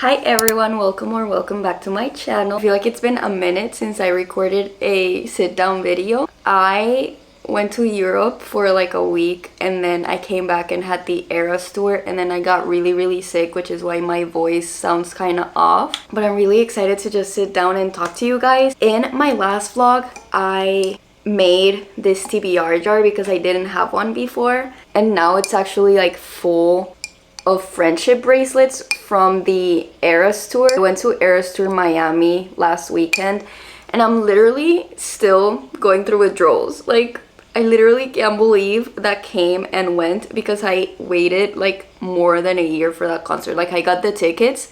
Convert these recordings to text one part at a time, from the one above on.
Hi everyone, welcome back to my channel. I feel like it's been a minute since I recorded a sit down video. I went to Europe for like a week and then I came back and had the Eras tour, and then I got really sick, which is why my voice sounds kind of off. But I'm really excited to just sit down and talk to you guys. In my last vlog, I made this TBR jar because I didn't have one before, and now it's actually like full of friendship bracelets from the Eras tour. I went to Eras tour Miami last weekend and I'm literally still going through withdrawals. Like, I literally can't believe that came and went because I waited like more than a year for that concert. Like, I got the tickets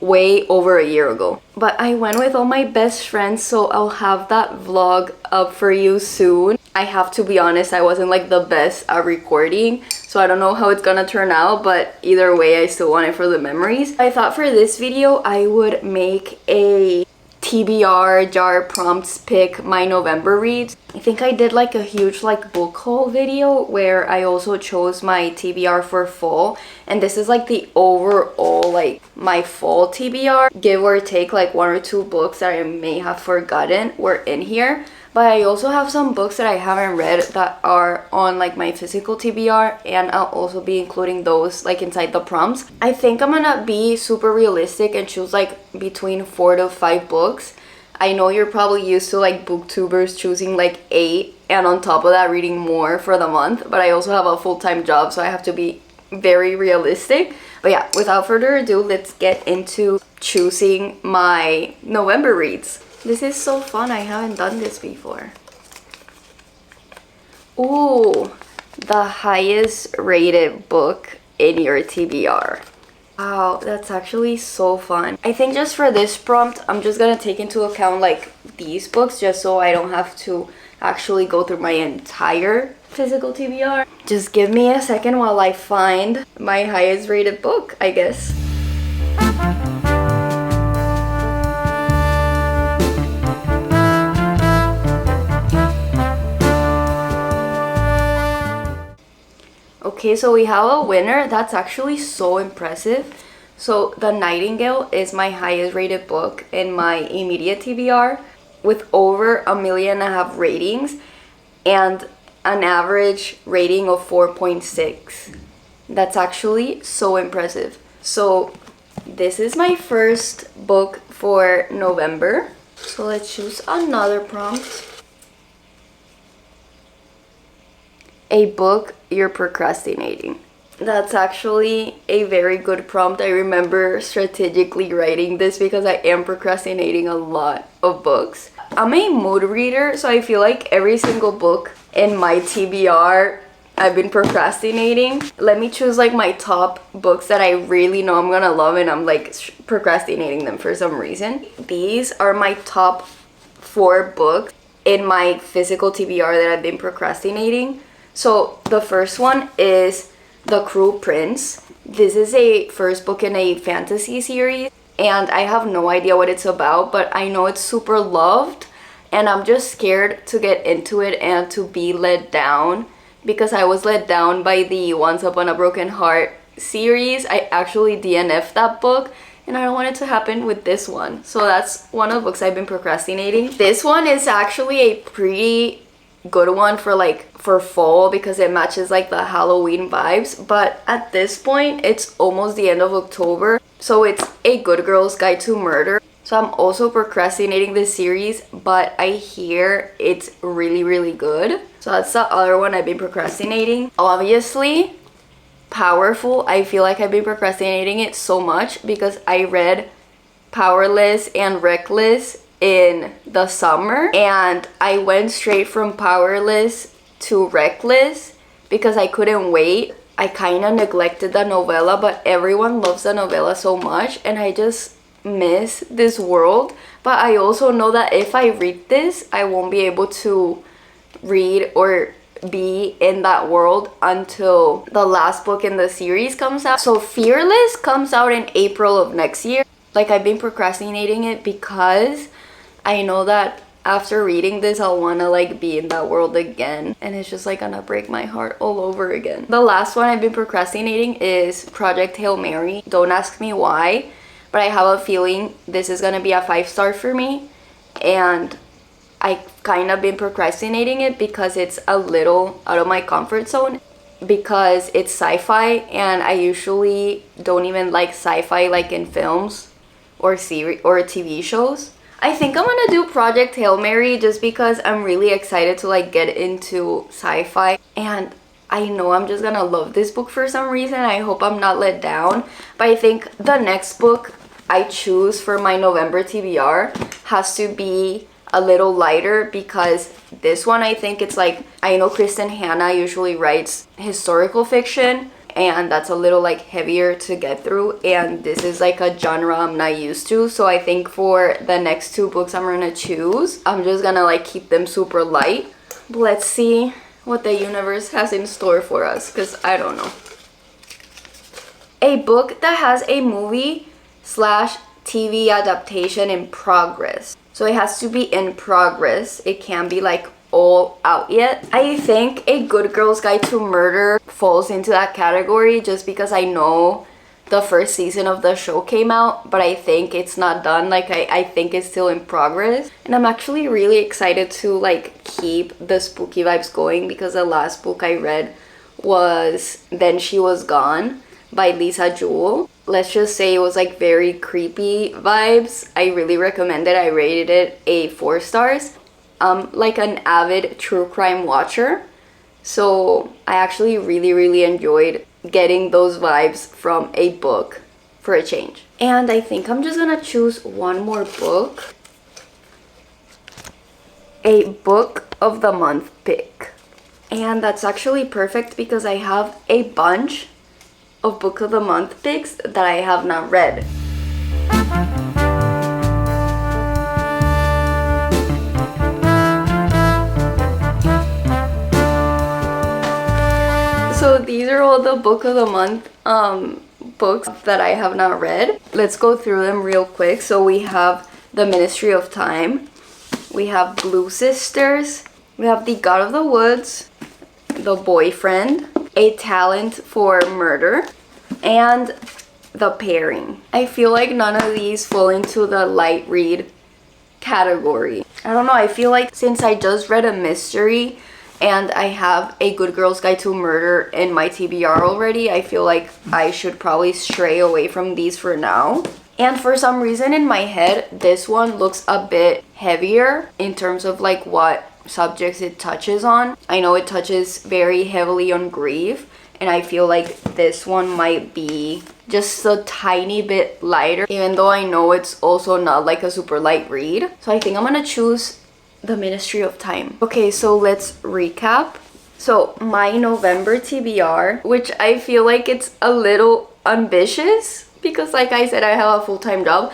way over a year ago, but I went with all my best friends, so I'll have that vlog up for you soon. I have to be honest, I wasn't like the best at recording, so I don't know how it's gonna turn out, but either way I still want it for the memories. I thought for this video I would make a TBR jar prompts pick my November reads. I think I did like a huge like book haul video where I also chose my TBR for fall, and this is like the overall like my fall TBR. Give or take like one or two books that I may have forgotten were in here, but I also have some books that I haven't read that are on like my physical TBR, and I'll also be including those like inside the prompts. I think I'm gonna be super realistic and choose like between 4 to 5 books. I know you're probably used to like booktubers choosing like 8 and on top of that reading more for the month, but I also have a full-time job, so I have to be very realistic. But yeah, without further ado, let's get into choosing my November reads. This is so fun. I haven't done this before. Ooh, the highest rated book in your TBR. Wow, that's actually so fun. I think just for this prompt, I'm just gonna take into account like these books just so I don't have to actually go through my entire physical TBR. Just give me a second while I find my highest rated book, I guess. Okay, so we have a winner. That's actually so impressive. So The Nightingale is my highest rated book in my immediate TBR with over 1.5 million ratings and an average rating of 4.6. That's actually so impressive. So this is my first book for November. So let's choose another prompt. A book you're procrastinating. That's actually a very good prompt. I remember strategically writing this because I am procrastinating a lot of books. I'm a mood reader, so I feel like every single book in my TBR I've been procrastinating. Let me choose like my top books that I really know I'm gonna love and I'm like procrastinating them for some reason. These are my top 4 books in my physical TBR that I've been procrastinating. So the first one is The Cruel Prince. This is a first book in a fantasy series, and I have no idea what it's about, but I know it's super loved, and I'm just scared to get into it and to be let down because I was let down by the Once Upon a Broken Heart series. I actually DNF'd that book, and I don't want it to happen with this one. So that's one of the books I've been procrastinating. This one is actually a pretty good one for fall because it matches like the Halloween vibes, but at this point it's almost the end of October, so it's A Good Girl's Guide to Murder. So I'm also procrastinating this series, but I hear it's really good. So that's the other one I've been procrastinating. Obviously Powerful, I feel like I've been procrastinating it so much because I read Powerless and Reckless in the summer, and I went straight from Powerless to Reckless because I couldn't wait. I kind of neglected the novella, but everyone loves the novella so much and I just miss this world. But I also know that if I read this, I won't be able to read or be in that world until the last book in the series comes out. So Fearless comes out in April of next year. Like, I've been procrastinating it because I know that after reading this I'll want to like be in that world again, and it's just like gonna break my heart all over again. The last one I've been procrastinating is Project Hail Mary. Don't ask me why, but I have a feeling this is gonna be a 5-star for me, and I've kind of been procrastinating it because it's a little out of my comfort zone, because it's sci-fi, and I usually don't even like sci-fi like in films or series or TV shows. I think I'm gonna do Project Hail Mary just because I'm really excited to like get into sci-fi, and I know I'm just gonna love this book for some reason. I hope I'm not let down. But I think the next book I choose for my November TBR has to be a little lighter, because this one, I think it's like, I know Kristen Hanna usually writes historical fiction, and that's a little like heavier to get through, and this is like a genre I'm not used to. So I think for the next 2 books I'm gonna choose, I'm just gonna like keep them super light. But let's see what the universe has in store for us, because I don't know. A book that has a movie / TV adaptation in progress. So it has to be in progress. It can't be like all out yet. I think A Good Girl's Guide to Murder falls into that category just because I know the first season of the show came out, but I think it's not done. Like I think it's still in progress, and I'm actually really excited to like keep the spooky vibes going, because the last book I read was Then She Was Gone by Lisa Jewell. Let's just say it was like very creepy vibes. I really recommend it. I rated it a 4 stars. I'm like an avid true crime watcher, so I actually really enjoyed getting those vibes from a book for a change. And I think I'm just gonna choose one more book. A book of the month pick. And that's actually perfect because I have a bunch of book of the month picks that I have not read. So these are all the book of the month books that I have not read. Let's go through them real quick. So we have The Ministry of Time, we have Blue Sisters, we have The God of the Woods, The Boyfriend, A Talent for Murder, and The Pairing. I feel like none of these fall into the light read category. I don't know, I feel like since I just read a mystery and I have A Good Girl's Guide to Murder in my TBR already, I feel like I should probably stray away from these for now. And for some reason in my head, this one looks a bit heavier in terms of like what subjects it touches on. I know it touches very heavily on grief, and I feel like this one might be just a tiny bit lighter, even though I know it's also not like a super light read. So I think I'm gonna choose The Ministry of Time. Okay, so let's recap. So my November TBR, which I feel like it's a little ambitious because like I said, I have a full-time job.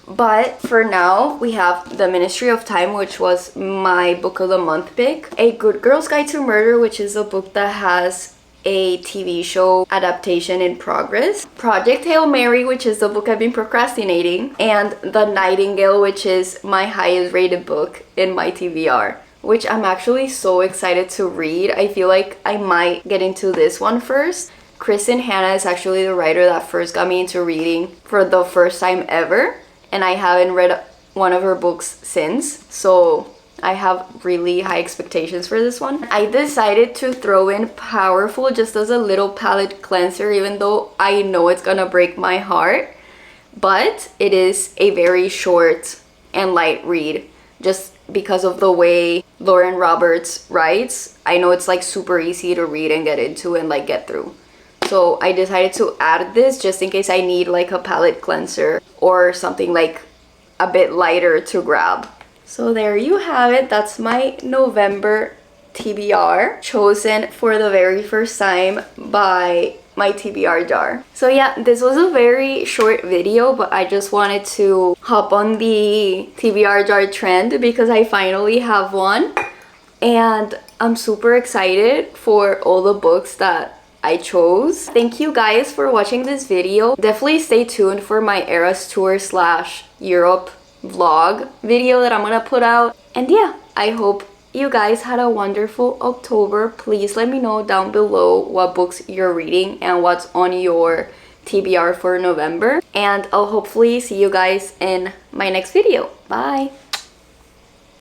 But for now, we have The Ministry of Time, which was my book of the month pick. A Good Girl's Guide to Murder, which is a book that has a TV show adaptation in progress. Project Hail Mary, which is the book I've been procrastinating. And The Nightingale, which is my highest rated book in my TBR, which I'm actually so excited to read. I feel like I might get into this one first. Kristen Hanna is actually the writer that first got me into reading for the first time ever, and I haven't read one of her books since, so I have really high expectations for this one. I decided to throw in Powerful just as a little palate cleanser, even though I know it's gonna break my heart, but it is a very short and light read just because of the way Lauren Roberts writes. I know it's like super easy to read and get into and like get through. So I decided to add this just in case I need like a palate cleanser or something like a bit lighter to grab. So there you have it. That's my November TBR, chosen for the very first time by my TBR jar. So yeah, this was a very short video, but I just wanted to hop on the TBR jar trend because I finally have one. And I'm super excited for all the books that I chose. Thank you guys for watching this video. Definitely stay tuned for my Eras Tour / Europe vlog video that I'm gonna put out. And yeah, I hope you guys had a wonderful October. Please let me know down below what books you're reading and what's on your TBR for November. And I'll hopefully see you guys in my next video. Bye!